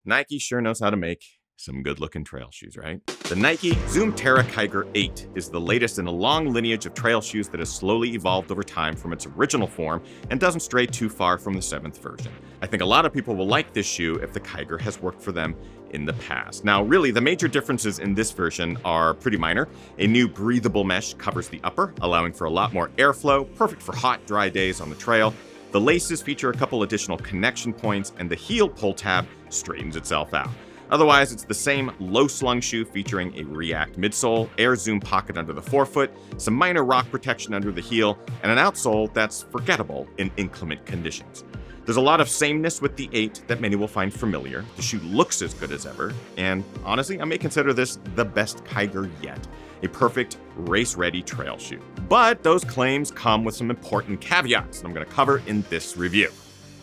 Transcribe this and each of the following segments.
Nike sure knows how to make some good-looking trail shoes, right? The Nike Zoom Terra Kiger 8 is the latest in a long lineage of trail shoes that has slowly evolved over time from its original form and doesn't stray too far from the 7th version. I think a lot of people will like this shoe if the Kiger has worked for them in the past. Now, really, the major differences in this version are pretty minor. A new breathable mesh covers the upper, allowing for a lot more airflow, perfect for hot, dry days on the trail. The laces feature a couple additional connection points, and the heel pull tab straightens itself out. Otherwise, it's the same low-slung shoe featuring a React midsole, air zoom pocket under the forefoot, some minor rock protection under the heel, and an outsole that's forgettable in inclement conditions. There's a lot of sameness with the 8 that many will find familiar. The shoe looks as good as ever, and honestly, I may consider this the best Kiger yet. A perfect race-ready trail shoe. But those claims come with some important caveats that I'm going to cover in this review.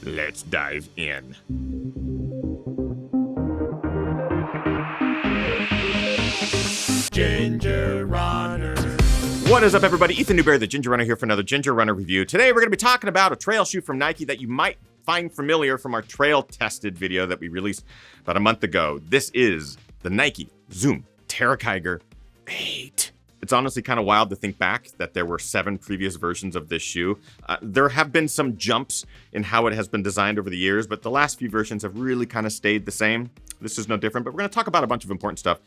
Let's dive in. Ginger Runner. What is up, everybody? Ethan Newberry, the Ginger Runner, here for another Ginger Runner review. Today, we're going to be talking about a trail shoe from Nike that you might find familiar from our trail tested video that we released about a month ago. This is the Nike Zoom Terra Kiger 8. It's honestly kind of wild to think back that there were 7 previous versions of this shoe. There have been some jumps in how it has been designed over the years, but the last few versions have really kind of stayed the same. This is no different, but we're going to talk about a bunch of important stuff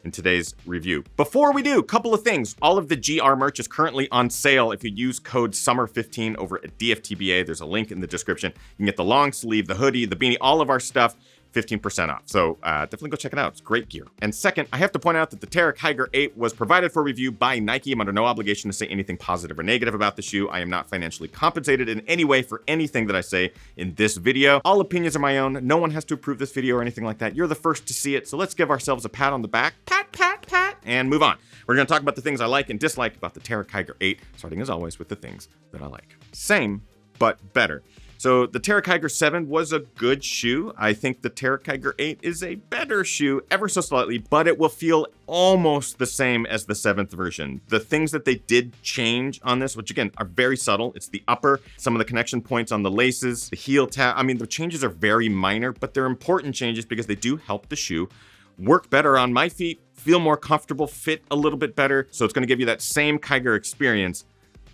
in today's review. Before we do, a couple of things. All of the GR merch is currently on sale if you use code SUMMER15 over at DFTBA. There's a link in the description. You can get the long sleeve, the hoodie, the beanie, all of our stuff, 15% off. So definitely go check it out. It's great gear. And second, I have to point out that the Terra Kiger 8 was provided for review by Nike. I'm under no obligation to say anything positive or negative about the shoe. I am not financially compensated in any way for anything that I say in this video. All opinions are my own. No one has to approve this video or anything like that. You're the first to see it. So let's give ourselves a pat on the back. Pat, pat, pat. And move on. We're going to talk about the things I like and dislike about the Terra Kiger 8, starting as always with the things that I like. Same, but better. So the Terra Kiger 7 was a good shoe. I think the Terra Kiger 8 is a better shoe, ever so slightly, but it will feel almost the same as the 7th version. The things that they did change on this, which again are very subtle, it's the upper, some of the connection points on the laces, the heel tab. I mean, the changes are very minor, but they're important changes because they do help the shoe work better on my feet, feel more comfortable, fit a little bit better. So it's going to give you that same Kiger experience,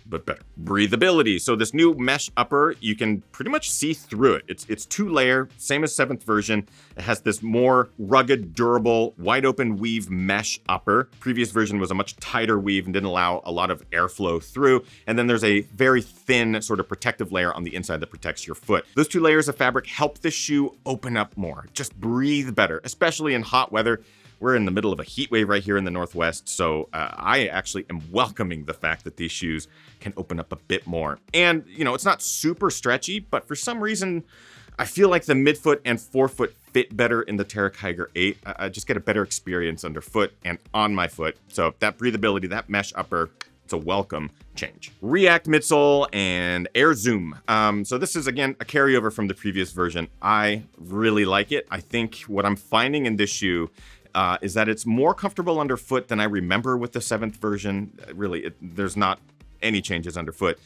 but better. Breathability. So this new mesh upper, you can pretty much see through it. It's 2-layer, same as 7th version. It has this more rugged, durable, wide open weave mesh upper. Previous version was a much tighter weave and didn't allow a lot of airflow through. And then there's a very thin sort of protective layer on the inside that protects your foot. Those 2 layers of fabric help the shoe open up more, just breathe better, especially in hot weather. We're in the middle of a heat wave right here in the Northwest, so I actually am welcoming the fact that these shoes can open up a bit more. And, you know, it's not super stretchy, but for some reason, I feel like the midfoot and forefoot fit better in the Terra Kiger 8. I just get a better experience underfoot and on my foot. So that breathability, that mesh upper, it's a welcome change. React midsole and air zoom. So this is, again, a carryover from the previous version. I really like it. I think what I'm finding in this shoe is that it's more comfortable underfoot than I remember with the 7th version. Really, there's not any changes underfoot.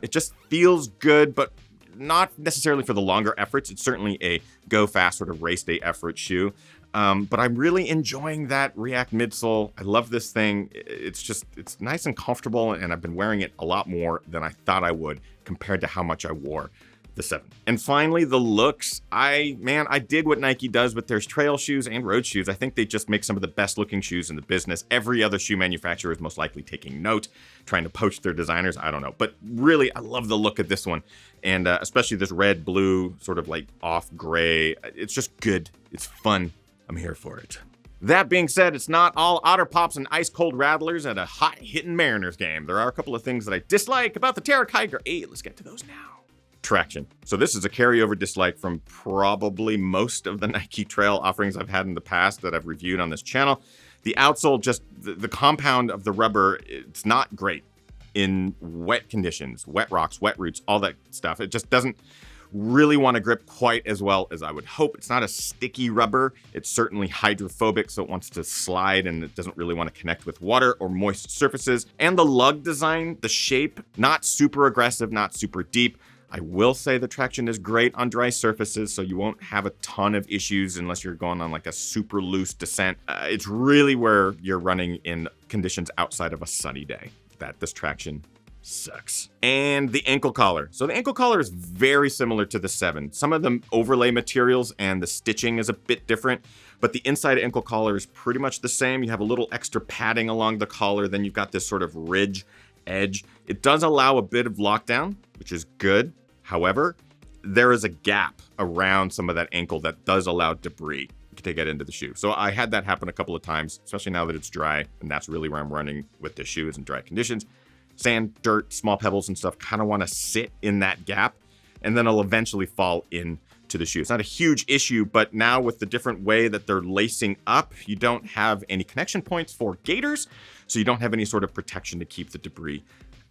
It just feels good, but not necessarily for the longer efforts. It's certainly a go fast sort of race day effort shoe. But I'm really enjoying that React midsole. I love this thing. It's nice and comfortable, and I've been wearing it a lot more than I thought I would compared to how much I wore the 7. And finally, the looks. I dig what Nike does with their trail shoes and road shoes. I think they just make some of the best looking shoes in the business. Every other shoe manufacturer is most likely taking note, trying to poach their designers. I don't know. But really, I love the look of this one. And especially this red, blue, sort of like off gray. It's just good. It's fun. I'm here for it. That being said, it's not all otter pops and ice cold rattlers at a hot hitting Mariners game. There are a couple of things that I dislike about the Terra Kiger 8. Let's get to those now. Traction. So this is a carryover dislike from probably most of the Nike trail offerings I've had in the past that I've reviewed on this channel. The outsole, just the compound of the rubber, it's not great in wet conditions, wet rocks, wet roots, all that stuff. It just doesn't really want to grip quite as well as I would hope. It's not a sticky rubber. It's certainly hydrophobic, so it wants to slide and it doesn't really want to connect with water or moist surfaces. And the lug design, the shape, not super aggressive, not super deep. I will say the traction is great on dry surfaces, so you won't have a ton of issues unless you're going on like a super loose descent. It's really where you're running in conditions outside of a sunny day that this traction sucks. And the ankle collar. So the ankle collar is very similar to the 7. Some of the overlay materials and the stitching is a bit different, but the inside ankle collar is pretty much the same. You have a little extra padding along the collar, then you've got this sort of ridge edge. It does allow a bit of lockdown, which is good. However, there is a gap around some of that ankle that does allow debris to get into the shoe. So I had that happen a couple of times, especially now that it's dry, and that's really where I'm running with this shoe is in dry conditions. Sand, dirt, small pebbles and stuff kind of want to sit in that gap, and then it'll eventually fall into the shoe. It's not a huge issue, but now with the different way that they're lacing up, you don't have any connection points for gaiters, so you don't have any sort of protection to keep the debris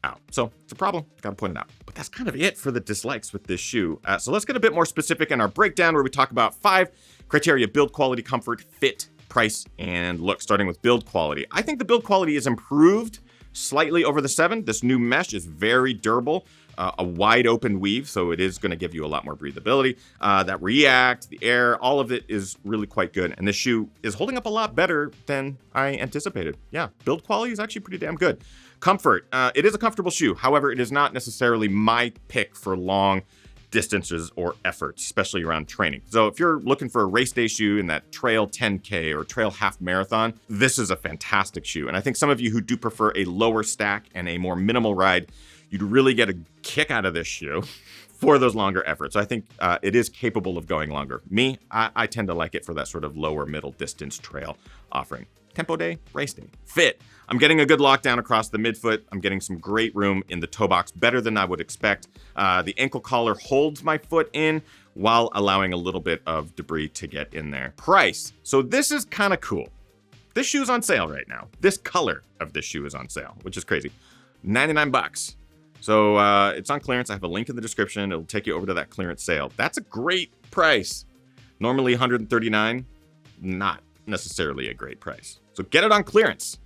out. So it's a problem, gotta point it out. But that's kind of it for the dislikes with this shoe. So let's get a bit more specific in our breakdown where we talk about 5 criteria: build quality, comfort, fit, price, and look. Starting with build quality. I think the build quality is improved slightly over the 7. This new mesh is very durable, a wide open weave, so it is going to give you a lot more breathability. That React, the air, all of it is really quite good. And this shoe is holding up a lot better than I anticipated. Yeah, build quality is actually pretty damn good. Comfort, it is a comfortable shoe. However, it is not necessarily my pick for long distances or efforts, especially around training. So if you're looking for a race day shoe in that trail 10K or trail half marathon, this is a fantastic shoe. And I think some of you who do prefer a lower stack and a more minimal ride, you'd really get a kick out of this shoe for those longer efforts. So I think it is capable of going longer. Me, I tend to like it for that sort of lower middle distance trail offering. Tempo day, race day. Fit. I'm getting a good lockdown across the midfoot. I'm getting some great room in the toe box, better than I would expect. The ankle collar holds my foot in while allowing a little bit of debris to get in there. Price. So this is kind of cool. This shoe is on sale right now. This color of this shoe is on sale, which is crazy. 99 bucks. So it's on clearance. I have a link in the description. It'll take you over to that clearance sale. That's a great price. Normally 139, not necessarily a great price. So get it on clearance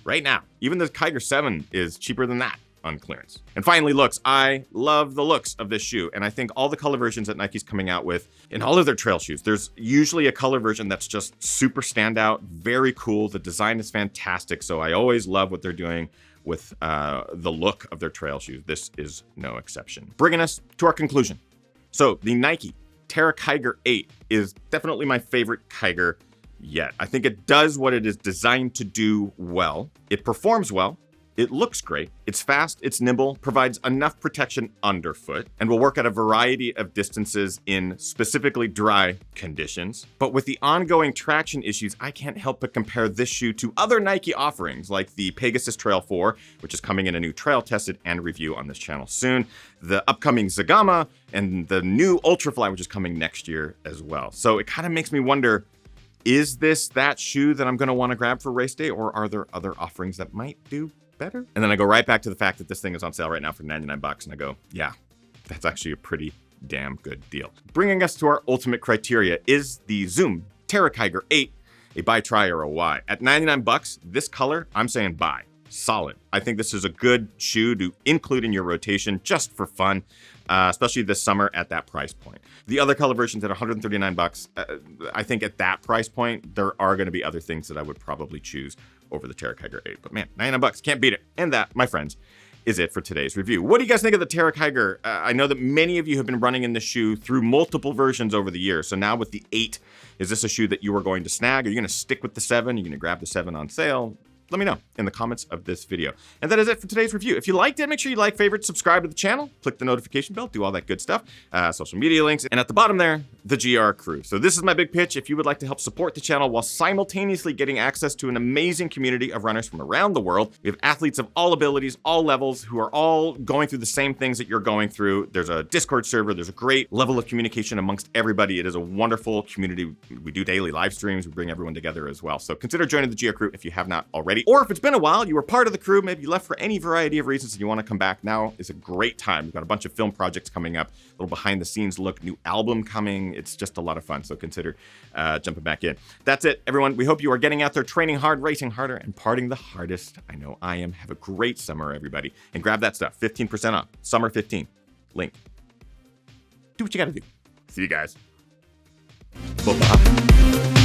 right now. Even the Kiger 7 is cheaper than that on clearance. And finally, looks. I love the looks of this shoe. And I think all the color versions that Nike's coming out with in all of their trail shoes, there's usually a color version that's just super standout, very cool. The design is fantastic. So I always love what they're doing with the look of their trail shoes. This is no exception. Bringing us to our conclusion. So the Nike Terra Kiger 8 is definitely my favorite Kiger yet. I think it does what it is designed to do well. It performs well. It looks great. It's fast, it's nimble, provides enough protection underfoot, and will work at a variety of distances in specifically dry conditions. But with the ongoing traction issues, I can't help but compare this shoe to other Nike offerings like the Pegasus Trail 4, which is coming in a new trail tested and review on this channel soon, the upcoming Zagama, and the new Ultrafly, which is coming next year as well. So it kind of makes me wonder, is this that shoe that I'm going to want to grab for race day, or are there other offerings that might do better? And then I go right back to the fact that this thing is on sale right now for 99 bucks, and I go, yeah, that's actually a pretty damn good deal. Bringing us to our ultimate criteria, is the Zoom Terra Kiger 8 a buy, try, or a why? At 99 bucks, this color, I'm saying buy. Solid. I think this is a good shoe to include in your rotation just for fun, especially this summer at that price point. The other color versions at 139 bucks, I think at that price point, there are going to be other things that I would probably choose over the Terra Kiger 8. But man, 99 bucks, can't beat it. And that, my friends, is it for today's review. What do you guys think of the Terra Kiger? I know that many of you have been running in this shoe through multiple versions over the years. So now with the 8, is this a shoe that you are going to snag? Are you going to stick with the 7? Are you going to grab the 7 on sale? Let me know in the comments of this video. And that is it for today's review. If you liked it, make sure you like, favorite, subscribe to the channel, click the notification bell, do all that good stuff, social media links, and at the bottom there, the GR crew. So this is my big pitch. If you would like to help support the channel while simultaneously getting access to an amazing community of runners from around the world, we have athletes of all abilities, all levels, who are all going through the same things that you're going through. There's a Discord server. There's a great level of communication amongst everybody. It is a wonderful community. We do daily live streams. We bring everyone together as well. So consider joining the GR crew if you have not already. Or if it's been a while, you were part of the crew, maybe you left for any variety of reasons and you want to come back, now is a great time. We've got a bunch of film projects coming up, a little behind the scenes look, new album coming. It's just a lot of fun. So consider jumping back in. That's it, everyone. We hope you are getting out there, training hard, racing harder, and partying the hardest. I know I am. Have a great summer, everybody. And grab that stuff, 15% off, summer 15, link do what you gotta do. See you guys. Bye-bye.